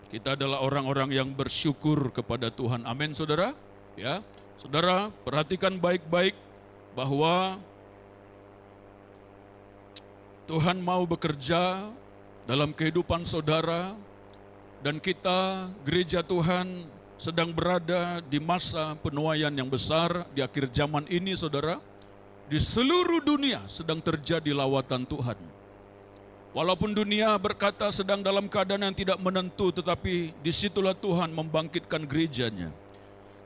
Kita adalah orang-orang yang bersyukur kepada Tuhan. Amin, saudara. Ya, saudara, perhatikan baik-baik bahwa Tuhan mau bekerja dalam kehidupan saudara, dan kita, gereja Tuhan, sedang berada di masa penuaian yang besar di akhir zaman ini, saudara. Di seluruh dunia sedang terjadi lawatan Tuhan. Walaupun dunia berkata sedang dalam keadaan yang tidak menentu, tetapi disitulah Tuhan membangkitkan gerejanya.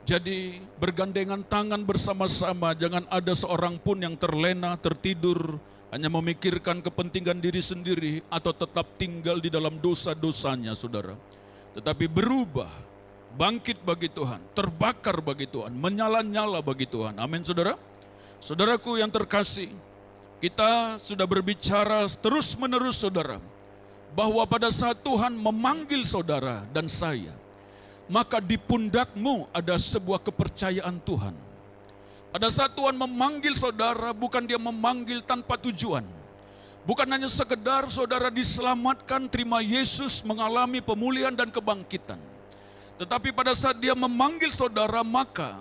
Jadi bergandengan tangan bersama-sama, jangan ada seorang pun yang terlena, tertidur, hanya memikirkan kepentingan diri sendiri, atau tetap tinggal di dalam dosa-dosanya, saudara. Tetapi berubah, bangkit bagi Tuhan, terbakar bagi Tuhan, menyala-nyala bagi Tuhan. Amin, saudara. Saudaraku yang terkasih, kita sudah berbicara terus-menerus, saudara, bahwa pada saat Tuhan memanggil saudara dan saya, maka di pundakmu ada sebuah kepercayaan Tuhan. Pada saat Tuhan memanggil saudara, bukan dia memanggil tanpa tujuan. Bukan hanya sekedar saudara diselamatkan, terima Yesus, mengalami pemulihan dan kebangkitan. Tetapi pada saat dia memanggil saudara, maka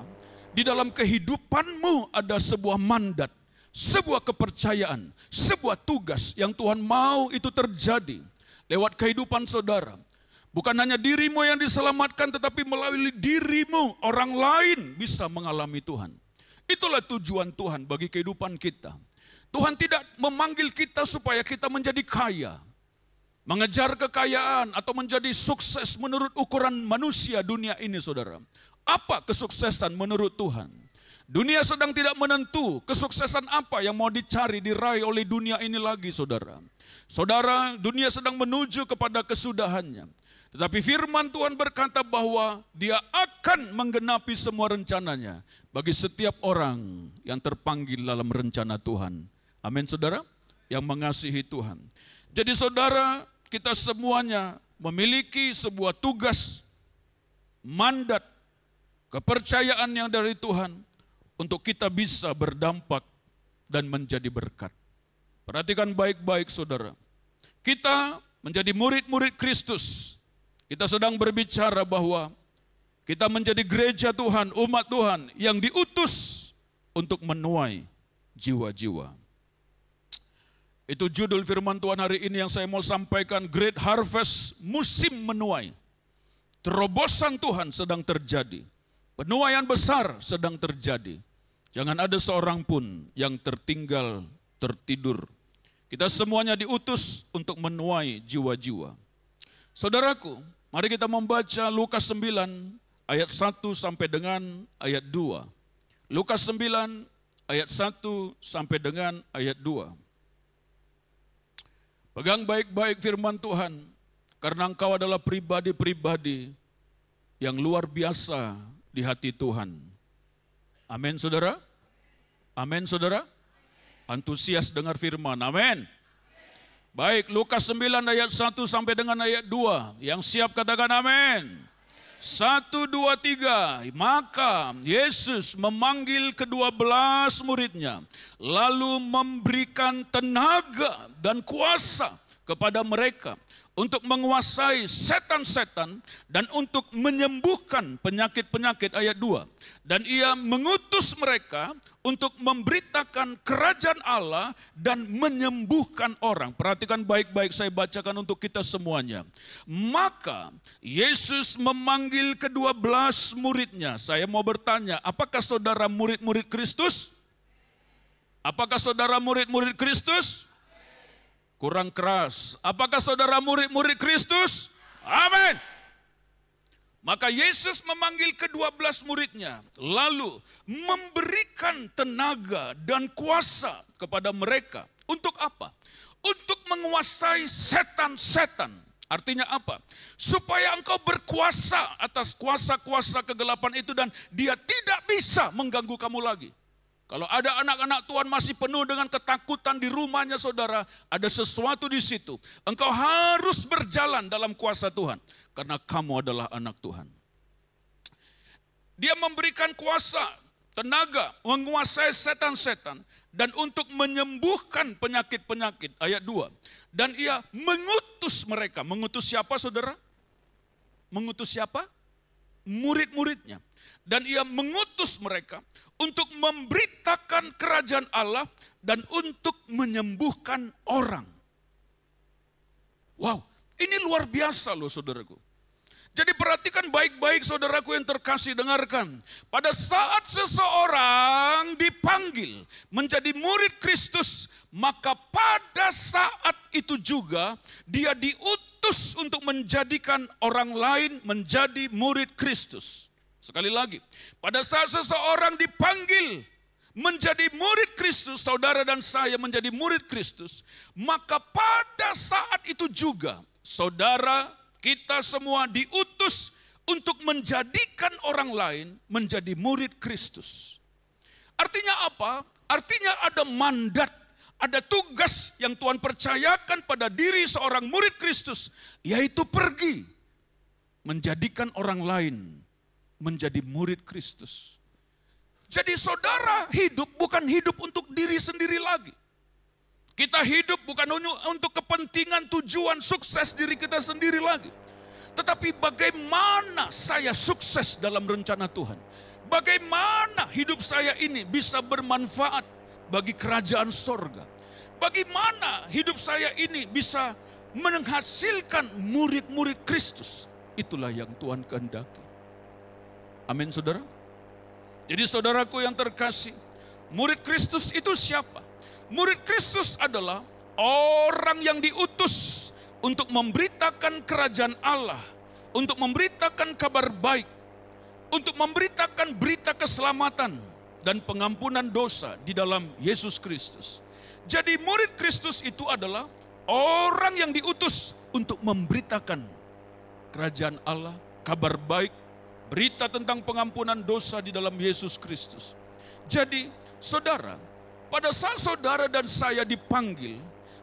di dalam kehidupanmu ada sebuah mandat, sebuah kepercayaan, sebuah tugas yang Tuhan mau itu terjadi lewat kehidupan saudara. Bukan hanya dirimu yang diselamatkan, tetapi melalui dirimu orang lain bisa mengalami Tuhan. Itulah tujuan Tuhan bagi kehidupan kita. Tuhan tidak memanggil kita supaya kita menjadi kaya, mengejar kekayaan, atau menjadi sukses menurut ukuran manusia dunia ini, saudara. Apa kesuksesan menurut Tuhan? Dunia sedang tidak menentu kesuksesan apa yang mau dicari, diraih oleh dunia ini lagi, saudara. Saudara, dunia sedang menuju kepada kesudahannya. Tetapi firman Tuhan berkata bahwa dia akan menggenapi semua rencananya bagi setiap orang yang terpanggil dalam rencana Tuhan. Amin, saudara, yang mengasihi Tuhan. Jadi saudara, kita semuanya memiliki sebuah tugas, mandat, kepercayaan yang dari Tuhan untuk kita bisa berdampak dan menjadi berkat. Perhatikan baik-baik, saudara. Kita menjadi murid-murid Kristus. Kita sedang berbicara bahwa kita menjadi gereja Tuhan, umat Tuhan yang diutus untuk menuai jiwa-jiwa. Itu judul firman Tuhan hari ini yang saya mau sampaikan, Great Harvest, musim menuai. Terobosan Tuhan sedang terjadi. Penuaian besar sedang terjadi. Jangan ada seorang pun yang tertinggal, tertidur. Kita semuanya diutus untuk menuai jiwa-jiwa. Saudaraku, mari kita membaca Lukas 9 ayat 1 sampai dengan ayat 2. Lukas 9 ayat 1 sampai dengan ayat 2. Pegang baik-baik firman Tuhan, karena engkau adalah pribadi-pribadi yang luar biasa di hati Tuhan. Amin, saudara? Amin, saudara? Antusias dengar firman, amin. Baik, Lukas 9 ayat 1 sampai dengan ayat 2. Yang siap katakan amin. 1, 2, 3. Maka Yesus memanggil ke-12 muridnya, lalu memberikan tenaga dan kuasa kepada mereka untuk menguasai setan-setan dan untuk menyembuhkan penyakit-penyakit, ayat 2. Dan ia mengutus mereka untuk memberitakan kerajaan Allah dan menyembuhkan orang. Perhatikan baik-baik, saya bacakan untuk kita semuanya. Maka Yesus memanggil ke-12 muridnya. Saya mau bertanya, apakah saudara murid-murid Kristus? Apakah saudara murid-murid Kristus? Kurang keras. Apakah saudara murid-murid Kristus? Amin. Maka Yesus memanggil ke-12 muridnya, lalu memberikan tenaga dan kuasa kepada mereka. Untuk apa? Untuk menguasai setan-setan. Artinya apa? Supaya engkau berkuasa atas kuasa-kuasa kegelapan itu dan dia tidak bisa mengganggu kamu lagi. Kalau ada anak-anak Tuhan masih penuh dengan ketakutan di rumahnya, saudara, ada sesuatu di situ. Engkau harus berjalan dalam kuasa Tuhan, karena kamu adalah anak Tuhan. Dia memberikan kuasa, tenaga, menguasai setan-setan, dan untuk menyembuhkan penyakit-penyakit, ayat 2. Dan ia mengutus mereka. Mengutus siapa, saudara? Mengutus siapa? Murid-muridnya. Dan ia mengutus mereka untuk memberitakan kerajaan Allah dan untuk menyembuhkan orang. Wow, ini luar biasa loh saudaraku. Jadi perhatikan baik-baik saudaraku yang terkasih, dengarkan. Pada saat seseorang dipanggil menjadi murid Kristus, maka pada saat itu juga dia diutus untuk menjadikan orang lain menjadi murid Kristus. Sekali lagi, pada saat seseorang dipanggil menjadi murid Kristus, saudara dan saya menjadi murid Kristus, maka pada saat itu juga saudara, kita semua diutus untuk menjadikan orang lain menjadi murid Kristus. Artinya apa? Artinya ada mandat, ada tugas yang Tuhan percayakan pada diri seorang murid Kristus, yaitu pergi menjadikan orang lain menjadi murid Kristus. Jadi saudara hidup bukan hidup untuk diri sendiri lagi. Kita hidup bukan untuk kepentingan, tujuan, sukses diri kita sendiri lagi. Tetapi bagaimana saya sukses dalam rencana Tuhan. Bagaimana hidup saya ini bisa bermanfaat bagi kerajaan sorga. Bagaimana hidup saya ini bisa menghasilkan murid-murid Kristus. Itulah yang Tuhan kehendaki. Amin saudara. Jadi saudaraku yang terkasih, murid Kristus itu siapa? Murid Kristus adalah orang yang diutus untuk memberitakan kerajaan Allah, untuk memberitakan kabar baik, untuk memberitakan berita keselamatan dan pengampunan dosa di dalam Yesus Kristus. Jadi murid Kristus itu adalah orang yang diutus untuk memberitakan kerajaan Allah, kabar baik, berita tentang pengampunan dosa di dalam Yesus Kristus. Jadi saudara, pada saat saudara dan saya dipanggil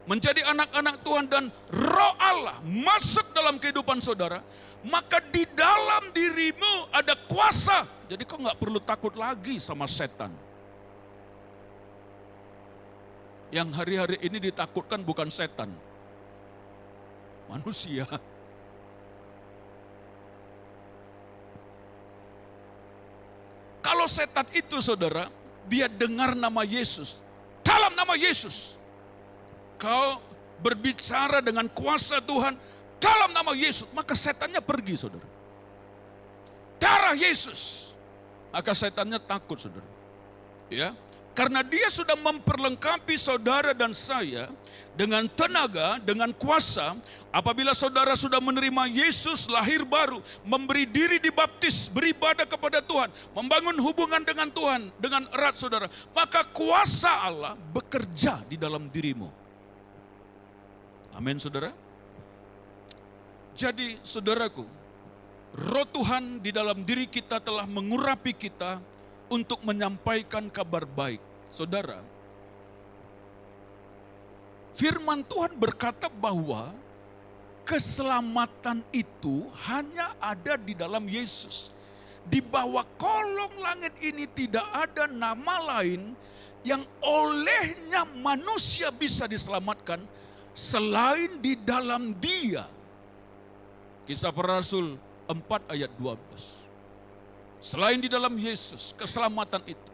menjadi anak-anak Tuhan dan Roh Allah masuk dalam kehidupan saudara, maka di dalam dirimu ada kuasa. Jadi kau nggak perlu takut lagi sama setan. Yang hari-hari ini ditakutkan bukan setan, manusia. Kalau setan itu saudara, dia dengar nama Yesus. Dalam nama Yesus. Kau berbicara dengan kuasa Tuhan. Dalam nama Yesus. Maka setannya pergi saudara. Darah Yesus. Maka setannya takut saudara. Ya. Karena dia sudah memperlengkapi saudara dan saya dengan tenaga, dengan kuasa. Apabila saudara sudah menerima Yesus lahir baru, memberi diri dibaptis, beribadah kepada Tuhan, membangun hubungan dengan Tuhan, dengan erat saudara. Maka kuasa Allah bekerja di dalam dirimu. Amin saudara. Jadi saudaraku, Roh Tuhan di dalam diri kita telah mengurapi kita untuk menyampaikan kabar baik. Saudara, firman Tuhan berkata bahwa keselamatan itu hanya ada di dalam Yesus. Di bawah kolong langit ini tidak ada nama lain yang olehnya manusia bisa diselamatkan selain di dalam Dia. Kisah Para Rasul 4 ayat 12. Selain di dalam Yesus, keselamatan itu.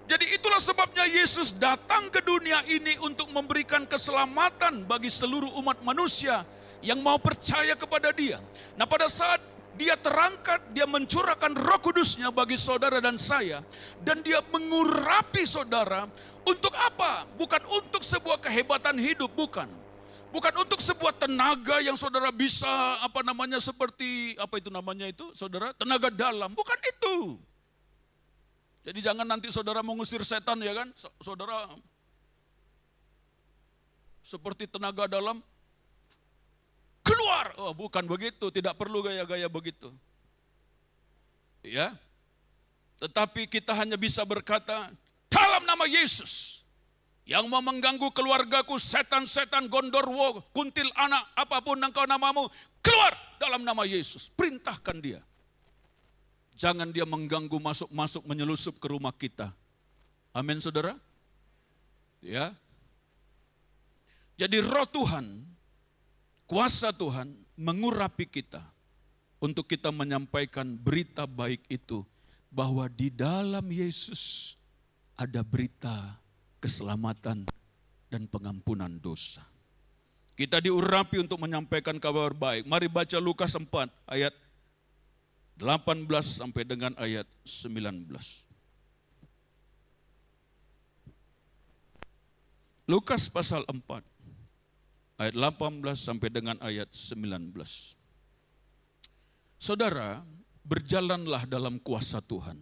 Jadi itulah sebabnya Yesus datang ke dunia ini untuk memberikan keselamatan bagi seluruh umat manusia yang mau percaya kepada Dia. Nah pada saat Dia terangkat, Dia mencurahkan Roh Kudus-Nya bagi saudara dan saya. Dan Dia mengurapi saudara untuk apa? Bukan untuk sebuah kehebatan hidup, bukan. Bukan untuk sebuah tenaga yang saudara bisa seperti saudara, tenaga dalam, bukan itu. Jadi jangan nanti saudara mengusir setan ya kan, saudara seperti tenaga dalam, keluar. Oh bukan begitu, tidak perlu gaya-gaya begitu. Ya, tetapi kita hanya bisa berkata, dalam nama Yesus, yang mau mengganggu keluargaku, setan-setan, gondorwo, kuntil anak, apapun engkau namamu, keluar dalam nama Yesus. Perintahkan dia. Jangan dia mengganggu masuk-masuk menyelusup ke rumah kita. Amin saudara. Ya. Jadi Roh Tuhan, kuasa Tuhan mengurapi kita untuk kita menyampaikan berita baik itu, bahwa di dalam Yesus ada berita keselamatan dan pengampunan dosa. Kita diurapi untuk menyampaikan kabar baik. Mari baca Lukas 4 ayat 18 sampai dengan ayat 19. Lukas pasal 4 ayat 18 sampai dengan ayat 19. Saudara, berjalanlah dalam kuasa Tuhan,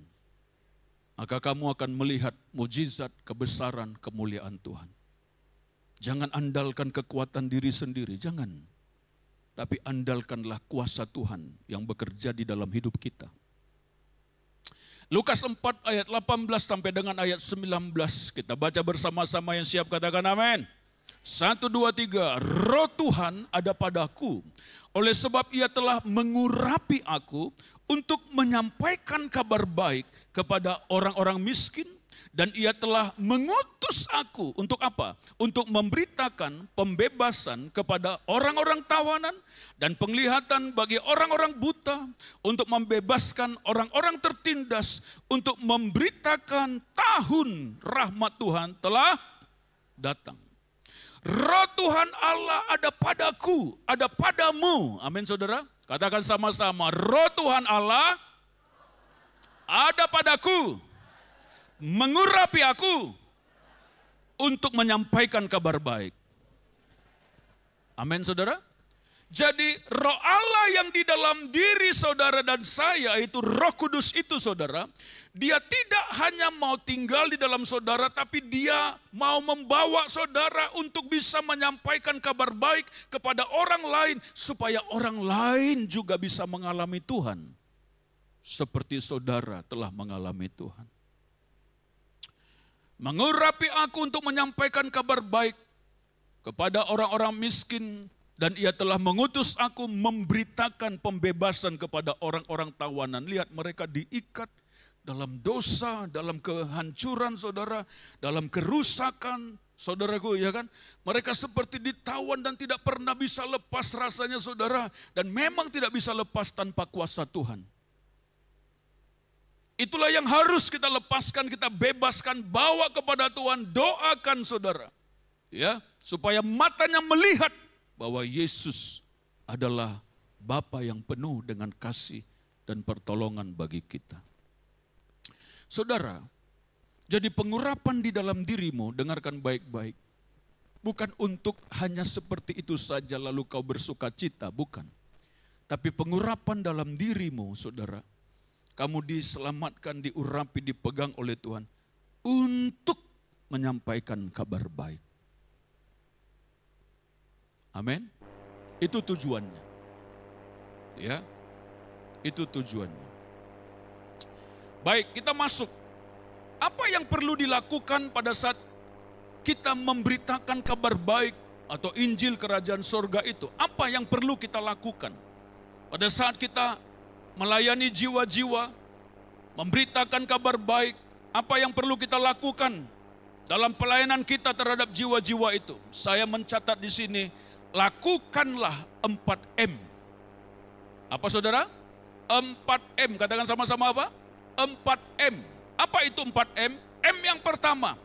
maka kamu akan melihat mujizat, kebesaran, kemuliaan Tuhan. Jangan andalkan kekuatan diri sendiri, jangan. Tapi andalkanlah kuasa Tuhan yang bekerja di dalam hidup kita. Lukas 4 ayat 18 sampai dengan ayat 19, kita baca bersama-sama, yang siap katakan amin. 1, 2, 3, Roh Tuhan ada padaku, oleh sebab ia telah mengurapi aku untuk menyampaikan kabar baik kepada orang-orang miskin, dan ia telah mengutus aku untuk apa? Untuk memberitakan pembebasan kepada orang-orang tawanan dan penglihatan bagi orang-orang buta, untuk membebaskan orang-orang tertindas, untuk memberitakan tahun rahmat Tuhan telah datang. Roh Tuhan Allah ada padaku, ada padamu. Amin saudara. Katakan sama-sama, Roh Tuhan Allah ada padaku, mengurapi aku untuk menyampaikan kabar baik. Amin saudara. Jadi Roh Allah yang di dalam diri saudara dan saya, itu Roh Kudus itu saudara, dia tidak hanya mau tinggal di dalam saudara, tapi dia mau membawa saudara untuk bisa menyampaikan kabar baik kepada orang lain, supaya orang lain juga bisa mengalami Tuhan seperti saudara telah mengalami Tuhan. Mengurapi aku untuk menyampaikan kabar baik kepada orang-orang miskin, dan ia telah mengutus aku memberitakan pembebasan kepada orang-orang tawanan. Lihat, mereka diikat dalam dosa, dalam kehancuran saudara, dalam kerusakan saudaraku, ya kan? Mereka seperti ditawan dan tidak pernah bisa lepas rasanya saudara, dan memang tidak bisa lepas tanpa kuasa Tuhan. Itulah yang harus kita lepaskan, kita bebaskan, bawa kepada Tuhan, doakan saudara, ya, supaya matanya melihat bahwa Yesus adalah Bapa yang penuh dengan kasih dan pertolongan bagi kita. Saudara, jadi pengurapan di dalam dirimu, dengarkan baik-baik, bukan untuk hanya seperti itu saja lalu kau bersuka cita, bukan. Tapi pengurapan dalam dirimu, saudara, kamu diselamatkan, diurapi, dipegang oleh Tuhan untuk menyampaikan kabar baik. Amin. Itu tujuannya. Ya. Itu tujuannya. Baik, kita masuk. Apa yang perlu dilakukan pada saat kita memberitakan kabar baik atau Injil Kerajaan Sorga itu? Apa yang perlu kita lakukan? Pada saat kita melayani jiwa-jiwa, memberitakan kabar baik, apa yang perlu kita lakukan dalam pelayanan kita terhadap jiwa-jiwa itu? Saya mencatat di sini, lakukanlah 4M. Apa saudara? 4M, katakan sama-sama apa? 4M. Apa itu 4M? M yang pertama,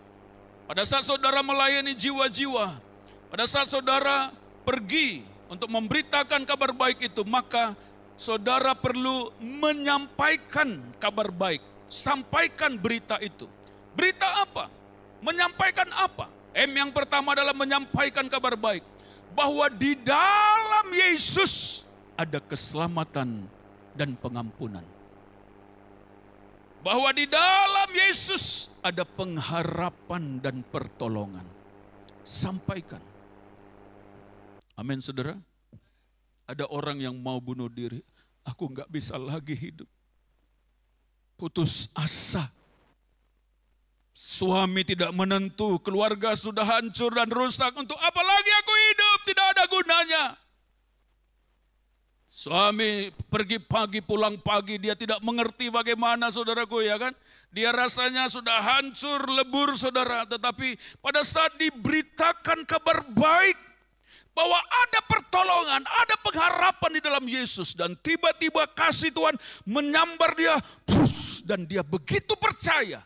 pada saat saudara melayani jiwa-jiwa, pada saat saudara pergi untuk memberitakan kabar baik itu, maka saudara perlu menyampaikan kabar baik. Sampaikan berita itu. Berita apa? Menyampaikan apa? M yang pertama adalah menyampaikan kabar baik, bahwa di dalam Yesus ada keselamatan dan pengampunan. Bahwa di dalam Yesus ada pengharapan dan pertolongan. Sampaikan. Amin saudara. Ada orang yang mau bunuh diri. Aku nggak bisa lagi hidup. Putus asa. Suami tidak menentu, keluarga sudah hancur dan rusak. Untuk apa lagi aku hidup? Tidak ada gunanya. Suami pergi pagi, pulang pagi, dia tidak mengerti bagaimana saudaraku, ya kan? Dia rasanya sudah hancur, lebur saudara. Tetapi pada saat diberitakan kabar baik, bahwa ada pertolongan, ada pengharapan di dalam Yesus. Dan tiba-tiba kasih Tuhan menyambar dia, dan dia begitu percaya.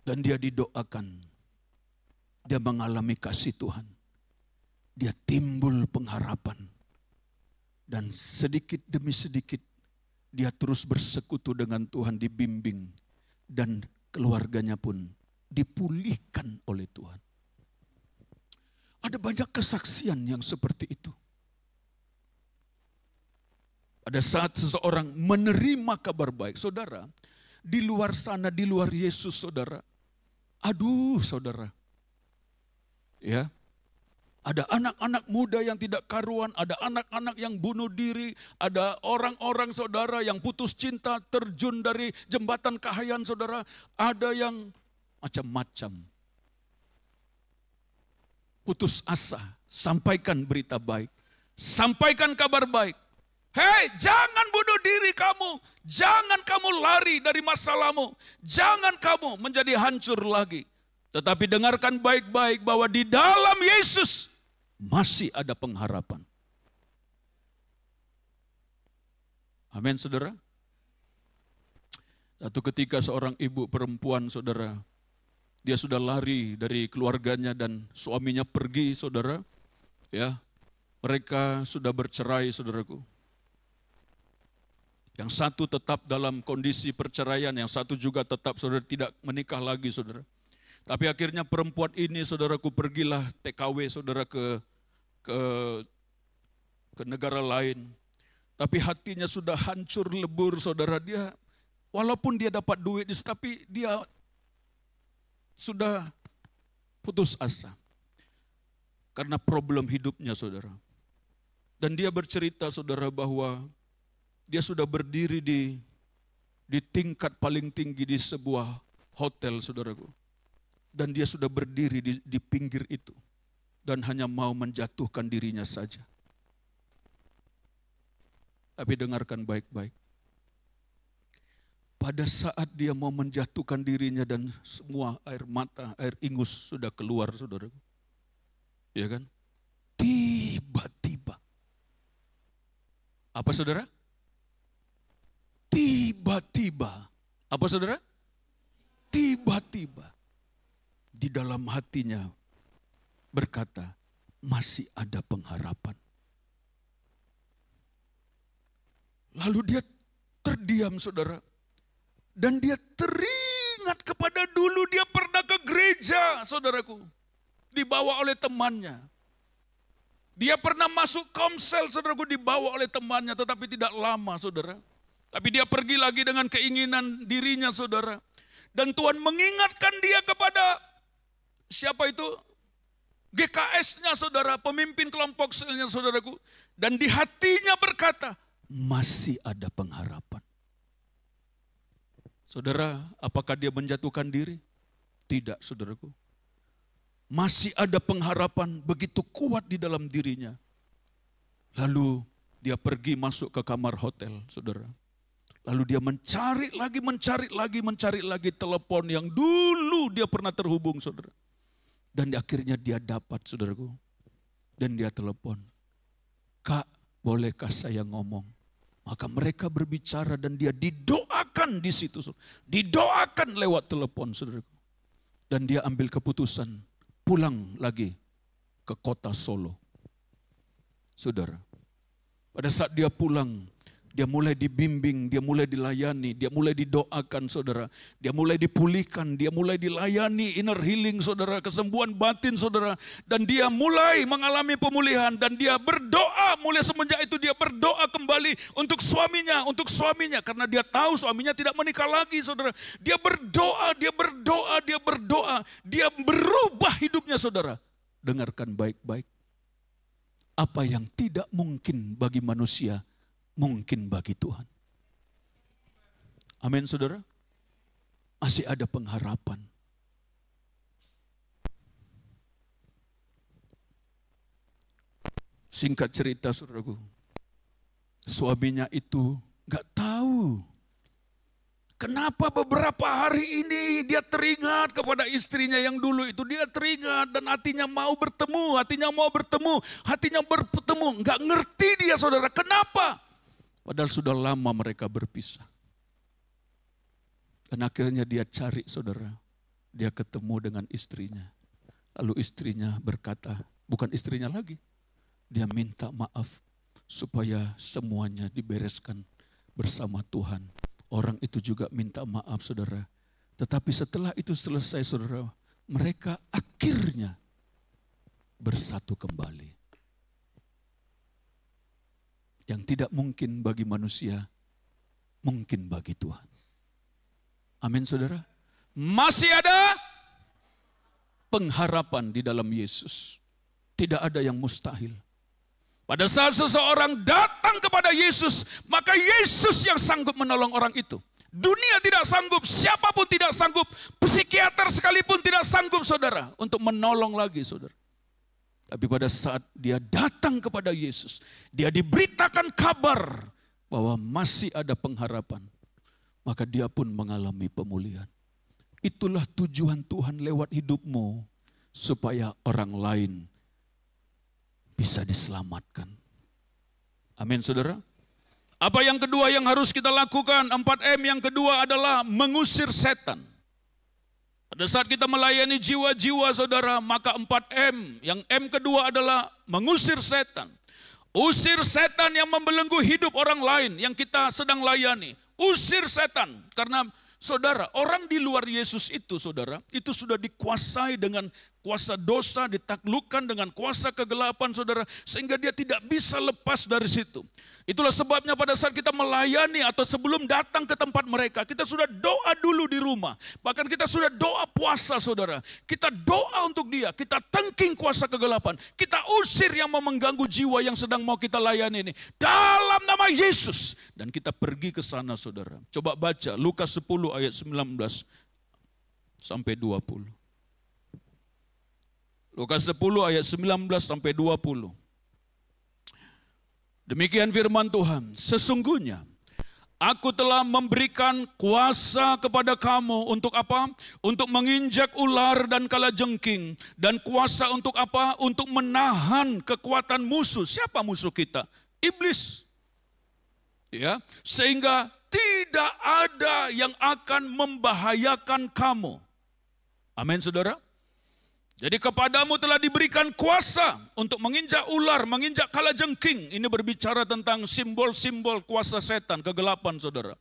Dan dia didoakan. Dia mengalami kasih Tuhan. Dia timbul pengharapan. Dan sedikit demi sedikit dia terus bersekutu dengan Tuhan, dibimbing. Dan keluarganya pun dipulihkan oleh Tuhan. Ada banyak kesaksian yang seperti itu. Pada saat seseorang menerima kabar baik, saudara, di luar sana, di luar Yesus, saudara, aduh saudara, ya, ada anak-anak muda yang tidak karuan, ada anak-anak yang bunuh diri, ada orang-orang saudara yang putus cinta, terjun dari jembatan kahayan saudara, ada yang macam-macam. Putus asa, sampaikan berita baik, sampaikan kabar baik. Hei, jangan bunuh diri kamu, jangan kamu lari dari masalahmu, jangan kamu menjadi hancur lagi. Tetapi dengarkan baik-baik bahwa di dalam Yesus masih ada pengharapan. Amin, saudara. Satu ketika seorang ibu perempuan, saudara, dia sudah lari dari keluarganya dan suaminya pergi, saudara. Ya, mereka sudah bercerai, saudaraku. Yang satu tetap dalam kondisi perceraian, yang satu juga tetap, saudara, tidak menikah lagi, saudara. Tapi akhirnya perempuan ini, saudaraku, pergilah TKW, saudara, ke negara lain. Tapi hatinya sudah hancur lebur, saudara. Dia, walaupun dia dapat duit, tapi dia sudah putus asa karena problem hidupnya, saudara. Dan dia bercerita, saudara, bahwa dia sudah berdiri di tingkat paling tinggi di sebuah hotel, saudaraku. Dan dia sudah berdiri di pinggir itu dan hanya mau menjatuhkan dirinya saja. Tapi dengarkan baik-baik. Pada saat dia mau menjatuhkan dirinya dan semua air mata, air ingus sudah keluar, saudara. Ya kan? Tiba-tiba. Apa, saudara? Tiba-tiba. Apa, saudara? Tiba-tiba. Di dalam hatinya berkata, masih ada pengharapan. Lalu dia terdiam, saudara. Dan dia teringat kepada dulu dia pernah ke gereja, saudaraku. Dibawa oleh temannya. Dia pernah masuk komsel, saudaraku, dibawa oleh temannya, tetapi tidak lama, saudara. Tapi dia pergi lagi dengan keinginan dirinya, saudara. Dan Tuhan mengingatkan dia kepada siapa itu? GKS-nya, saudara, pemimpin kelompok selnya, saudaraku. Dan di hatinya berkata, masih ada pengharapan. Saudara, apakah dia menjatuhkan diri? Tidak, saudaraku. Masih ada pengharapan begitu kuat di dalam dirinya. Lalu dia pergi masuk ke kamar hotel, saudara. Lalu dia mencari lagi telepon yang dulu dia pernah terhubung, saudara. Dan akhirnya dia dapat, saudaraku. Dan dia telepon. Kak, bolehkah saya ngomong? Maka mereka berbicara dan dia didoakan di situ. Didoakan lewat telepon, saudaraku. Dan dia ambil keputusan pulang lagi ke kota Solo. Saudara, pada saat dia pulang, dia mulai dibimbing, dia mulai dilayani, dia mulai didoakan, saudara. Dia mulai dipulihkan, dia mulai dilayani inner healing, saudara, kesembuhan batin, saudara. Dan dia mulai mengalami pemulihan dan dia berdoa, mulai semenjak itu dia berdoa kembali untuk suaminya. Karena dia tahu suaminya tidak menikah lagi, saudara. Dia berdoa, dia berubah hidupnya, saudara. Dengarkan baik-baik. Apa yang tidak mungkin bagi manusia, mungkin bagi Tuhan. Amin, saudara. Masih ada pengharapan. Singkat cerita, saudaraku. Suaminya itu gak tahu Kenapa beberapa hari ini dia teringat kepada istrinya yang dulu itu. Dia teringat dan hatinya mau bertemu, hatinya bertemu. Nggak ngerti dia saudara, kenapa? Padahal sudah lama mereka berpisah. Dan akhirnya dia cari saudara, dia ketemu dengan istrinya. Lalu istrinya berkata, bukan istrinya lagi, dia minta maaf supaya semuanya dibereskan bersama Tuhan. Orang itu juga minta maaf saudara. Tetapi setelah itu selesai saudara, mereka akhirnya bersatu kembali. Yang tidak mungkin bagi manusia, mungkin bagi Tuhan. Amin saudara. Masih ada pengharapan di dalam Yesus. Tidak ada yang mustahil. Pada saat seseorang datang kepada Yesus, maka Yesus yang sanggup menolong orang itu. Dunia tidak sanggup, siapapun tidak sanggup, psikiater sekalipun tidak sanggup saudara, untuk menolong lagi saudara. Tapi pada saat dia datang kepada Yesus, dia diberitakan kabar bahwa masih ada pengharapan. Maka dia pun mengalami pemulihan. Itulah tujuan Tuhan lewat hidupmu, supaya orang lain bisa diselamatkan. Amin saudara. Apa yang kedua yang harus kita lakukan? 4M yang kedua adalah mengusir setan. Pada saat kita melayani jiwa-jiwa saudara, maka 4M. Yang M kedua adalah mengusir setan. Usir setan yang membelenggu hidup orang lain yang kita sedang layani. Usir setan. Karena saudara, orang di luar Yesus itu saudara, itu sudah dikuasai dengan kuasa dosa, ditaklukkan dengan kuasa kegelapan saudara, sehingga dia tidak bisa lepas dari situ. Itulah sebabnya pada saat kita melayani atau sebelum datang ke tempat mereka, kita sudah doa dulu di rumah. Bahkan kita sudah doa puasa saudara. Kita doa untuk dia, kita tengking kuasa kegelapan. Kita usir yang mau mengganggu jiwa yang sedang mau kita layani ini. Dalam nama Yesus. Dan kita pergi ke sana saudara. Coba baca Lukas 10 ayat 19 sampai 20. Lukas 10 ayat 19 sampai 20. Demikian firman Tuhan, sesungguhnya aku telah memberikan kuasa kepada kamu untuk apa? Untuk menginjak ular dan kalajengking. Dan kuasa untuk apa? Untuk menahan kekuatan musuh. Siapa musuh kita? Iblis. Ya, sehingga tidak ada yang akan membahayakan kamu. Amin saudara. Jadi kepadamu telah diberikan kuasa untuk menginjak ular, menginjak kalajengking. Ini berbicara tentang simbol-simbol kuasa setan, kegelapan saudara.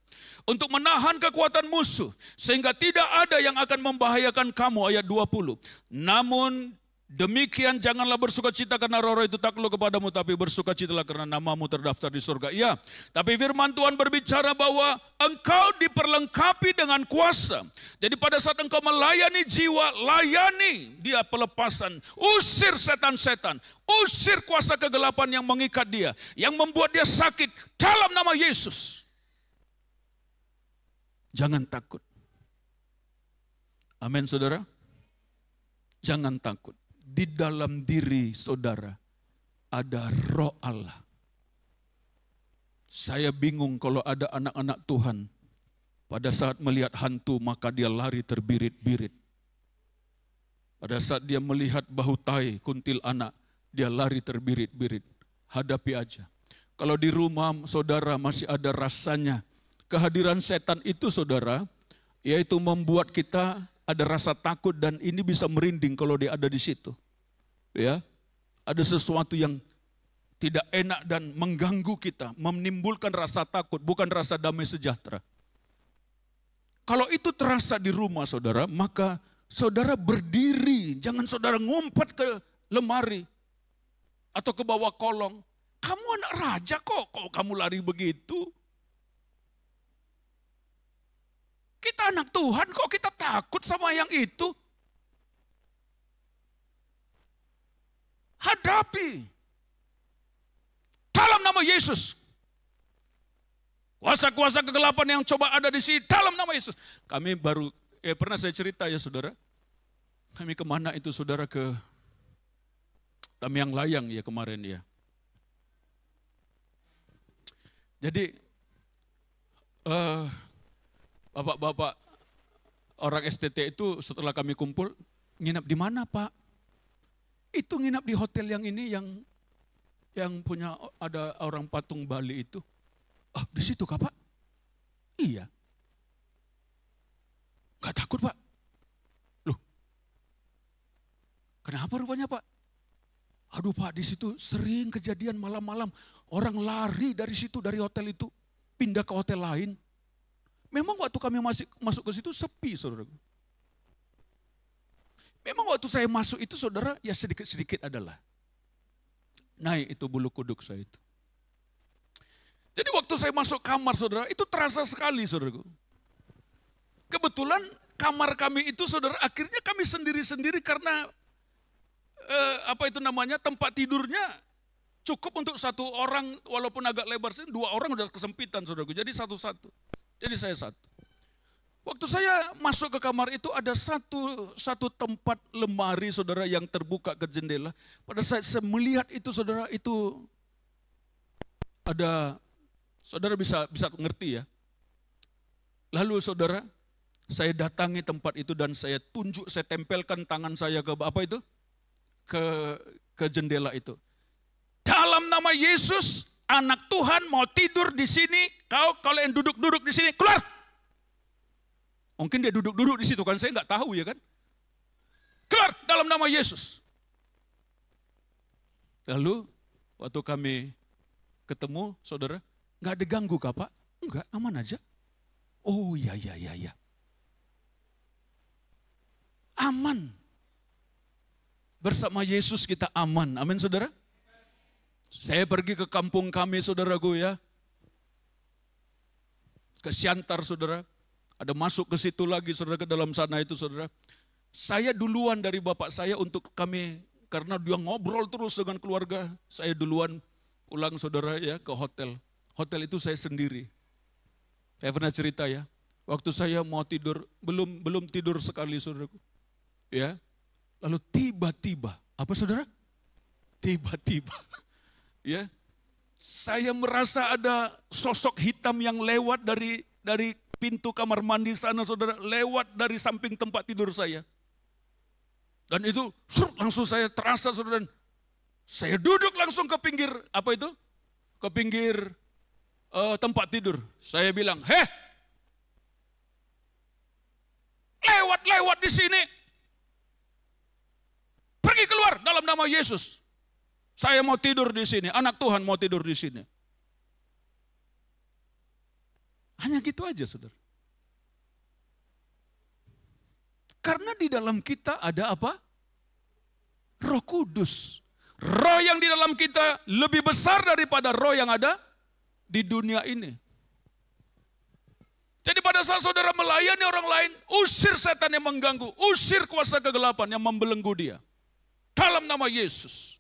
Untuk menahan kekuatan musuh. Sehingga tidak ada yang akan membahayakan kamu, ayat 20. Namun demikian janganlah bersukacita karena roh-roh itu takluk kepadamu, tapi bersukacitalah karena namamu terdaftar di surga. Ya, tapi firman Tuhan berbicara bahwa engkau diperlengkapi dengan kuasa. Jadi pada saat engkau melayani jiwa, layani dia pelepasan. Usir setan-setan, usir kuasa kegelapan yang mengikat dia, yang membuat dia sakit dalam nama Yesus. Jangan takut. Amin saudara. Jangan takut. Di dalam diri saudara ada roh Allah. Saya bingung kalau ada anak-anak Tuhan pada saat melihat hantu maka dia lari terbirit-birit. Pada saat dia melihat bahu tai kuntil anak, dia lari terbirit-birit. Hadapi aja. Kalau di rumah saudara masih ada rasanya, kehadiran setan itu saudara, yaitu membuat kita ada rasa takut dan ini bisa merinding kalau dia ada di situ. Ya, ada sesuatu yang tidak enak dan mengganggu kita, menimbulkan rasa takut, bukan rasa damai sejahtera. Kalau itu terasa di rumah saudara, maka saudara berdiri, jangan saudara ngumpet ke lemari atau ke bawah kolong. Kamu anak raja kok kamu lari begitu? Kita anak Tuhan kok kita takut sama yang itu? Hadapi. Dalam nama Yesus. Kuasa-kuasa kegelapan yang coba ada di sini dalam nama Yesus. Kami baru, pernah saya cerita ya saudara. Kami kemana itu saudara, ke Tamiang Layang ya kemarin ya. Jadi Bapak-bapak orang STT itu setelah kami kumpul, nginap di mana Pak? Itu nginap di hotel yang ini yang punya ada orang patung Bali itu. Oh, di situ kah Pak? Iya. Gak takut Pak? Loh, kenapa rupanya Pak? Aduh Pak, di situ sering kejadian malam-malam. Orang lari dari situ, dari hotel itu, pindah ke hotel lain. Memang waktu kami masuk ke situ sepi, saudara. Memang waktu saya masuk itu, saudara, ya sedikit-sedikit adalah. Naik itu bulu kuduk saya itu. Jadi waktu saya masuk kamar, saudara, itu terasa sekali, saudaraku. Kebetulan kamar kami itu, saudara, akhirnya kami sendiri-sendiri karena tempat tidurnya cukup untuk satu orang, walaupun agak lebar, dua orang udah kesempitan, saudaraku. Jadi satu-satu. Jadi saya satu. Waktu saya masuk ke kamar itu ada satu tempat lemari, saudara, yang terbuka ke jendela. Pada saat saya melihat itu, saudara, itu ada, saudara bisa ngerti ya. Lalu saudara, saya datangi tempat itu dan saya tunjuk, saya tempelkan tangan saya ke apa itu? Ke jendela itu. Dalam nama Yesus, anak Tuhan mau tidur di sini, kalau yang duduk-duduk di sini, keluar. Mungkin dia duduk-duduk di situ kan, saya nggak tahu ya kan. Keluar dalam nama Yesus. Lalu waktu kami ketemu, saudara, nggak ada ganggu kah Pak? Enggak, aman aja. Oh iya. Aman. Bersama Yesus kita aman, amin saudara. Saya pergi ke kampung kami, saudaraku ya. Ke Siantar, saudara. Ada masuk ke situ lagi, saudara, ke dalam sana itu, saudara. Saya duluan dari bapak saya untuk kami, karena dia ngobrol terus dengan keluarga. Saya duluan pulang, saudara, ya, ke hotel. Hotel itu saya sendiri. Saya pernah cerita ya. Waktu saya mau tidur, belum tidur sekali, saudaraku. Ya. Lalu tiba-tiba, apa saudara? Tiba-tiba. Ya, saya merasa ada sosok hitam yang lewat dari pintu kamar mandi sana, saudara, lewat dari samping tempat tidur saya. Dan itu langsung saya terasa, saudara. Saya duduk langsung ke pinggir, apa itu? Ke pinggir tempat tidur. Saya bilang, lewat di sini. Pergi keluar dalam nama Yesus. Saya mau tidur di sini, anak Tuhan mau tidur di sini. Hanya gitu aja, saudara. Karena di dalam kita ada apa? Roh Kudus. Roh yang di dalam kita lebih besar daripada roh yang ada di dunia ini. Jadi pada saat saudara melayani orang lain, usir setan yang mengganggu, usir kuasa kegelapan yang membelenggu dia. Dalam nama Yesus.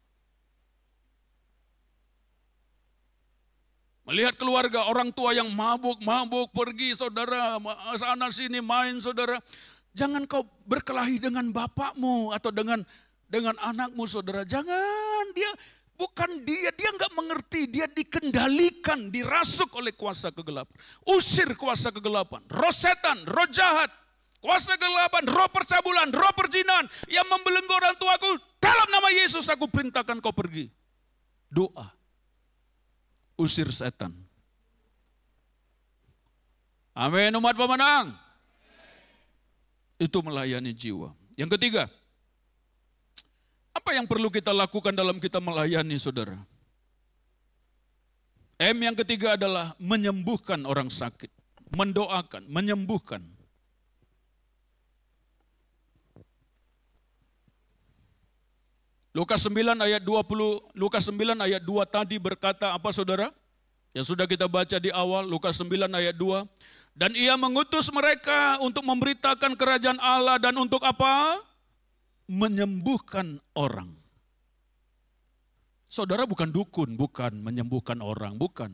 Melihat keluarga orang tua yang mabuk pergi, saudara, sana sini main, saudara. Jangan kau berkelahi dengan bapakmu atau dengan anakmu, saudara. Jangan, dia nggak mengerti, dia dikendalikan, dirasuk oleh kuasa kegelapan. Usir kuasa kegelapan, roh setan, roh jahat, kuasa kegelapan, roh percabulan, roh perzinahan yang membelenggu orang tuaku. Dalam nama Yesus aku perintahkan kau pergi. Doa. Usir setan. Amin, umat pemenang. Itu melayani jiwa. Yang ketiga, apa yang perlu kita lakukan dalam kita melayani, saudara? M yang ketiga adalah menyembuhkan orang sakit. Mendoakan, menyembuhkan. Lukas 9 ayat 20, Lukas 9 ayat 2 tadi berkata apa, saudara? Yang sudah kita baca di awal, Lukas 9 ayat 2. Dan ia mengutus mereka untuk memberitakan kerajaan Allah dan untuk apa? Menyembuhkan orang. Saudara bukan dukun, bukan menyembuhkan orang, bukan.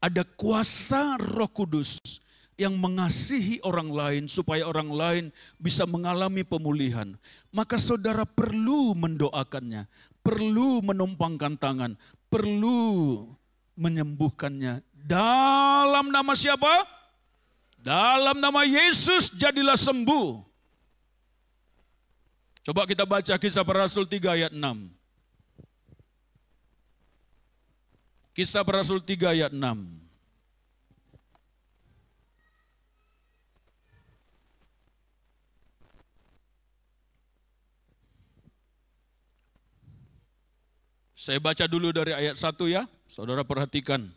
Ada kuasa Roh Kudus yang mengasihi orang lain supaya orang lain bisa mengalami pemulihan. Maka saudara perlu mendoakannya, perlu menumpangkan tangan, perlu menyembuhkannya. Dalam nama siapa? Dalam nama Yesus jadilah sembuh. Coba kita baca Kisah Para Rasul 3 ayat 6. Kisah Para Rasul 3 ayat 6. Saya baca dulu dari ayat 1 ya, saudara perhatikan.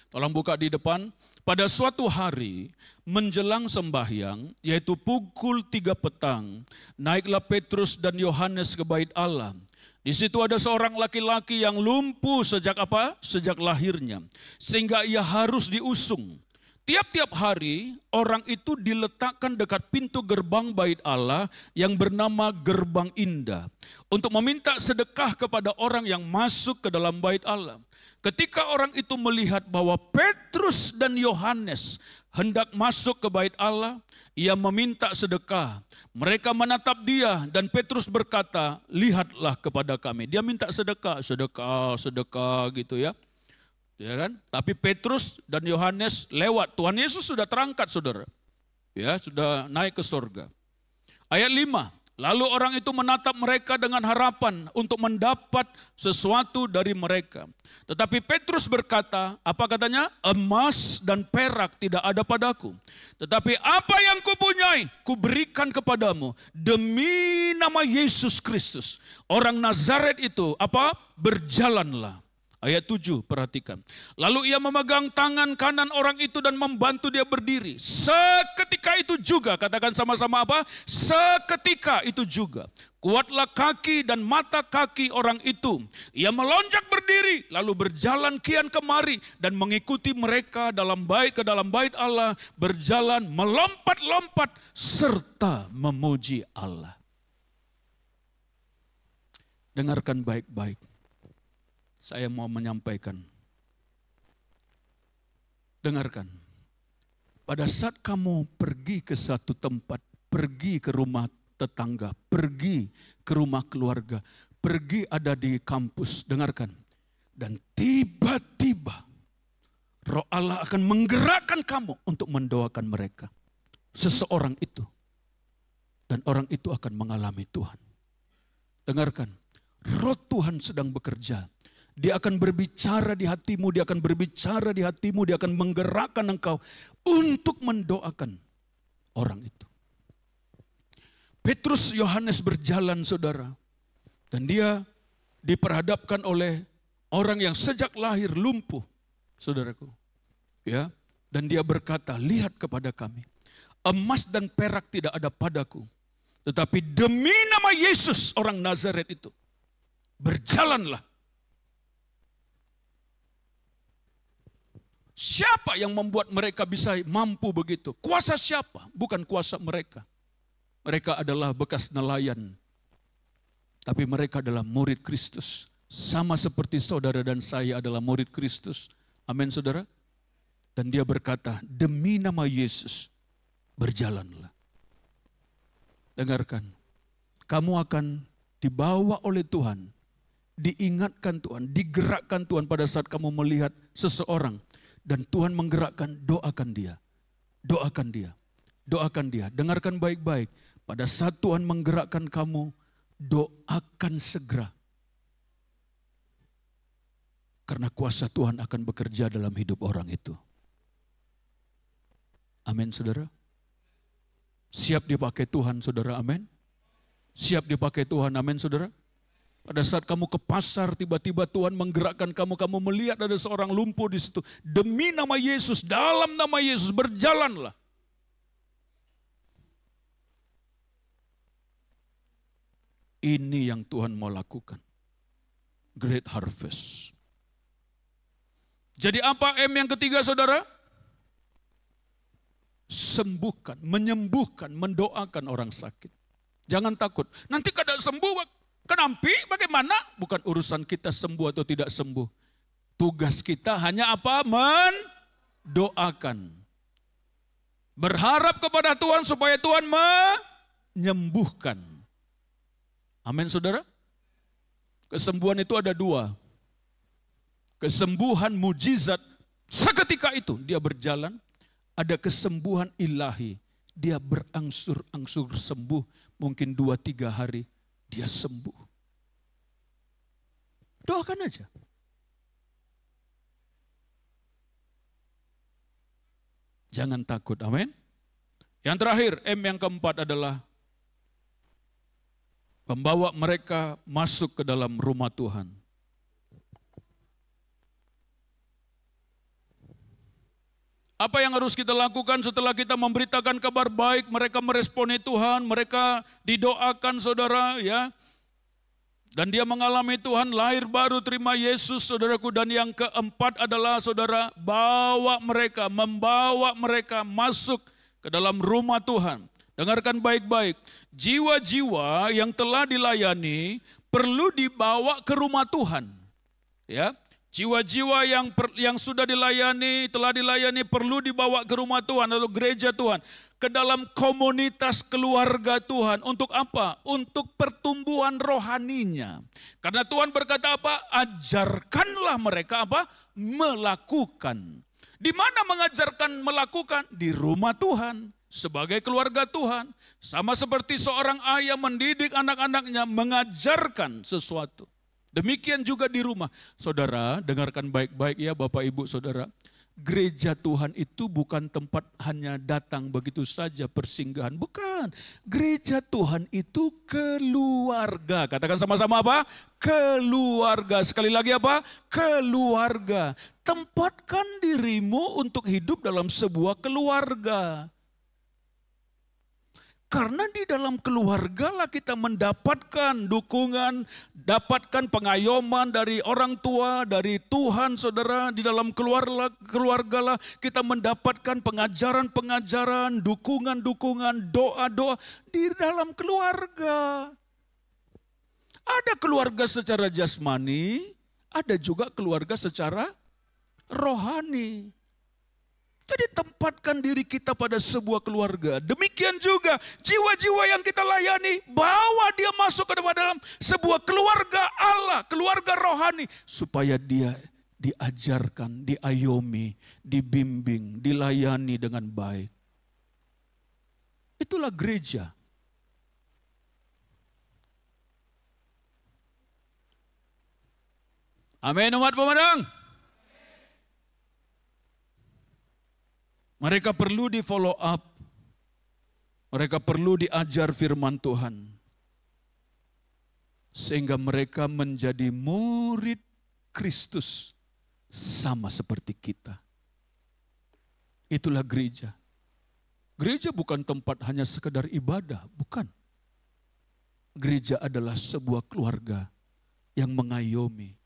Tolong buka di depan. Pada suatu hari menjelang sembahyang, yaitu pukul 3 petang, naiklah Petrus dan Yohanes ke bait Allah. Di situ ada seorang laki-laki yang lumpuh sejak apa? Sejak lahirnya, sehingga ia harus diusung. Tiap-tiap hari orang itu diletakkan dekat pintu gerbang bait Allah yang bernama Gerbang Indah untuk meminta sedekah kepada orang yang masuk ke dalam bait Allah. Ketika orang itu melihat bahwa Petrus dan Yohanes hendak masuk ke bait Allah, ia meminta sedekah. Mereka menatap dia dan Petrus berkata, "Lihatlah kepada kami." Dia minta sedekah, sedekah gitu ya. Ya kan? Tapi Petrus dan Yohanes lewat. Tuhan Yesus sudah terangkat, saudara. Ya, sudah naik ke surga. Ayat 5. Lalu orang itu menatap mereka dengan harapan untuk mendapat sesuatu dari mereka. Tetapi Petrus berkata, apa katanya? Emas dan perak tidak ada padaku. Tetapi apa yang kupunyai, kuberikan kepadamu. Demi nama Yesus Kristus, orang Nazaret itu, apa? Berjalanlah. Ayat 7, perhatikan. Lalu ia memegang tangan kanan orang itu dan membantu dia berdiri. Seketika itu juga, katakan sama-sama apa? Seketika itu juga. Kuatlah kaki dan mata kaki orang itu. Ia melonjak berdiri, lalu berjalan kian kemari dan mengikuti mereka ke dalam bait Allah, berjalan melompat-lompat serta memuji Allah. Dengarkan baik-baik. Saya mau menyampaikan. Dengarkan. Pada saat kamu pergi ke satu tempat, pergi ke rumah tetangga, pergi ke rumah keluarga, pergi ada di kampus, dengarkan. Dan tiba-tiba Roh Allah akan menggerakkan kamu untuk mendoakan mereka. Seseorang itu. Dan orang itu akan mengalami Tuhan. Dengarkan. Roh Tuhan sedang bekerja. Dia akan berbicara di hatimu, dia akan berbicara di hatimu, dia akan menggerakkan engkau untuk mendoakan orang itu. Petrus Yohanes berjalan, saudara. Dan dia diperhadapkan oleh orang yang sejak lahir lumpuh, saudaraku. Ya, dan dia berkata, lihat kepada kami. Emas dan perak tidak ada padaku. Tetapi demi nama Yesus orang Nazaret itu, berjalanlah. Siapa yang membuat mereka bisa mampu begitu? Kuasa siapa? Bukan kuasa mereka. Mereka adalah bekas nelayan. Tapi mereka adalah murid Kristus. Sama seperti saudara dan saya adalah murid Kristus. Amin, saudara. Dan dia berkata, demi nama Yesus, berjalanlah. Dengarkan, kamu akan dibawa oleh Tuhan, diingatkan Tuhan, digerakkan Tuhan pada saat kamu melihat seseorang. Dan Tuhan menggerakkan, doakan dia. Doakan dia. Doakan dia. Dengarkan baik-baik. Pada saat Tuhan menggerakkan kamu, doakan segera. Karena kuasa Tuhan akan bekerja dalam hidup orang itu. Amin, saudara. Siap dipakai Tuhan, saudara. Amin. Siap dipakai Tuhan. Amin, saudara. Pada saat kamu ke pasar, tiba-tiba Tuhan menggerakkan kamu, kamu melihat ada seorang lumpuh di situ. Demi nama Yesus, dalam nama Yesus, berjalanlah. Ini yang Tuhan mau lakukan. Great harvest. Jadi apa M yang ketiga, saudara? Sembuhkan, menyembuhkan, mendoakan orang sakit. Jangan takut. Nanti kada sembuh, kenampi bagaimana? Bukan urusan kita sembuh atau tidak sembuh. Tugas kita hanya apa? Mendoakan. Berharap kepada Tuhan supaya Tuhan menyembuhkan. Amin, saudara. Kesembuhan itu ada dua. Kesembuhan mujizat seketika itu dia berjalan. ada kesembuhan ilahi. Dia berangsur-angsur sembuh, mungkin 2-3 hari dia sembuh. Doakan aja. Jangan takut, amin. Yang terakhir, M yang keempat adalah membawa mereka masuk ke dalam rumah Tuhan. Apa yang harus kita lakukan setelah kita memberitakan kabar baik, mereka meresponi Tuhan, mereka didoakan saudara ya. Dan dia mengalami Tuhan, lahir baru, terima Yesus saudaraku. Dan yang keempat adalah saudara, membawa mereka masuk ke dalam rumah Tuhan. Dengarkan baik-baik, jiwa-jiwa yang telah dilayani perlu dibawa ke rumah Tuhan. Ya. Jiwa-jiwa yang sudah telah dilayani perlu dibawa ke rumah Tuhan atau gereja Tuhan. Ke dalam komunitas keluarga Tuhan. Untuk apa? Untuk pertumbuhan rohaninya. Karena Tuhan berkata apa? Ajarkanlah mereka apa? Melakukan. Di mana mengajarkan melakukan? Di rumah Tuhan. Sebagai keluarga Tuhan. Sama seperti seorang ayah mendidik anak-anaknya mengajarkan sesuatu. Demikian juga di rumah. Saudara, dengarkan baik-baik ya Bapak Ibu Saudara. Gereja Tuhan itu bukan tempat hanya datang begitu saja persinggahan. Bukan. Gereja Tuhan itu keluarga. Katakan sama-sama apa? Keluarga. Sekali lagi apa? Keluarga. Tempatkan dirimu untuk hidup dalam sebuah keluarga. Karena di dalam keluarga lah kita mendapatkan dukungan, dapatkan pengayoman dari orang tua, dari Tuhan saudara. Di dalam keluarga lah kita mendapatkan pengajaran-pengajaran, dukungan-dukungan, doa-doa di dalam keluarga. Ada keluarga secara jasmani, ada juga keluarga secara rohani. Jadi tempatkan diri kita pada sebuah keluarga. Demikian juga jiwa-jiwa yang kita layani, bawa dia masuk ke dalam sebuah keluarga Allah, keluarga rohani. Supaya dia diajarkan, diayomi, dibimbing, dilayani dengan baik. Itulah gereja. Amin umat pemenang. Mereka perlu di follow up. Mereka perlu diajar firman Tuhan. Sehingga mereka menjadi murid Kristus sama seperti kita. Itulah gereja. Gereja bukan tempat hanya sekedar ibadah, bukan. Gereja adalah sebuah keluarga yang mengayomi.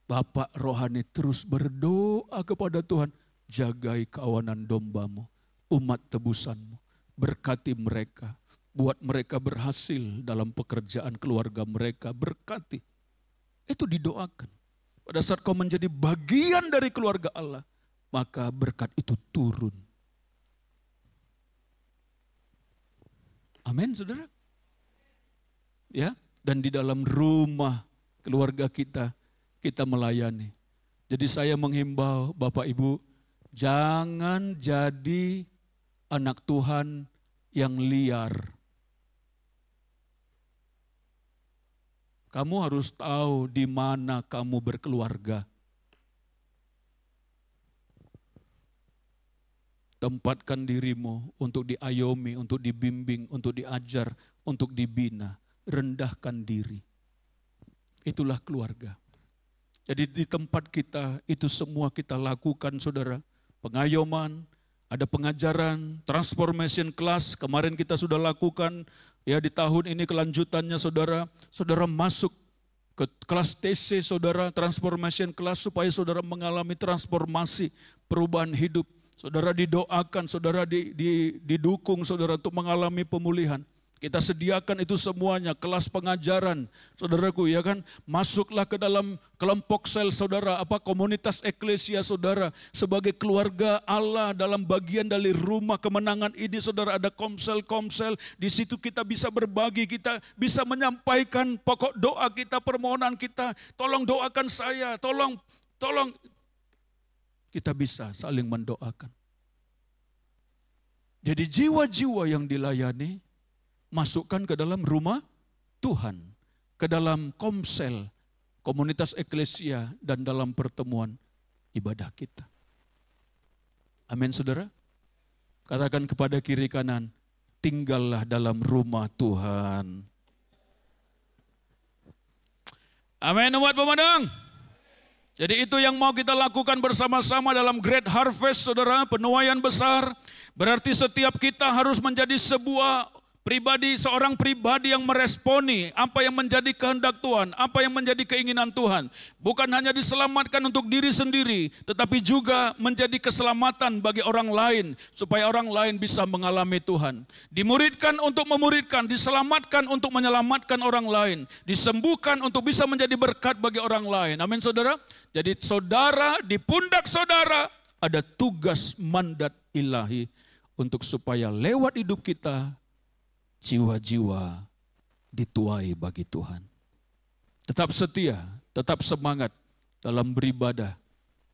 Bapak rohani terus berdoa kepada Tuhan. Jagai kawanan dombamu, umat tebusanmu, berkati mereka, buat mereka berhasil dalam pekerjaan keluarga mereka, berkati. Itu didoakan. Pada saat kau menjadi bagian dari keluarga Allah, maka berkat itu turun. Amin, saudara. Ya, dan di dalam rumah keluarga kita melayani. Jadi saya menghimbau Bapak Ibu, jangan jadi anak Tuhan yang liar. Kamu harus tahu di mana kamu berkeluarga. Tempatkan dirimu untuk diayomi, untuk dibimbing, untuk diajar, untuk dibina. Rendahkan diri. Itulah keluarga. Jadi di tempat kita itu semua kita lakukan saudara. Pengayoman, ada pengajaran, transformation class, kemarin kita sudah lakukan, ya di tahun ini kelanjutannya saudara masuk ke kelas TC saudara, transformation class supaya saudara mengalami transformasi, perubahan hidup. Saudara didoakan, saudara didukung saudara untuk mengalami pemulihan. Kita sediakan itu semuanya, kelas pengajaran, saudaraku ya kan. Masuklah ke dalam kelompok sel saudara, komunitas eklesia saudara. Sebagai keluarga Allah dalam bagian dari rumah kemenangan ini saudara ada komsel-komsel. Di situ kita bisa berbagi, kita bisa menyampaikan pokok doa kita, permohonan kita. Tolong doakan saya, tolong. Kita bisa saling mendoakan. Jadi jiwa-jiwa yang dilayani, masukkan ke dalam rumah Tuhan, ke dalam komsel, komunitas eklesia, dan dalam pertemuan ibadah kita. Amin, saudara. Katakan kepada kiri kanan, tinggallah dalam rumah Tuhan. Amin, umat pemandang. Jadi itu yang mau kita lakukan bersama-sama dalam Great Harvest, saudara, penuaian besar. Berarti setiap kita harus menjadi seorang pribadi yang meresponi apa yang menjadi kehendak Tuhan, apa yang menjadi keinginan Tuhan. Bukan hanya diselamatkan untuk diri sendiri, tetapi juga menjadi keselamatan bagi orang lain, supaya orang lain bisa mengalami Tuhan. Dimuridkan untuk memuridkan, diselamatkan untuk menyelamatkan orang lain, disembuhkan untuk bisa menjadi berkat bagi orang lain. Amin, saudara. Jadi saudara, di pundak saudara ada tugas mandat ilahi untuk supaya lewat hidup kita jiwa-jiwa dituai bagi Tuhan. Tetap setia, tetap semangat dalam beribadah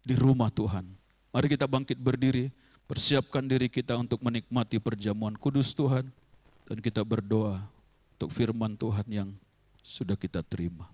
di rumah Tuhan. Mari kita bangkit berdiri, persiapkan diri kita untuk menikmati perjamuan kudus Tuhan, dan kita berdoa untuk firman Tuhan yang sudah kita terima.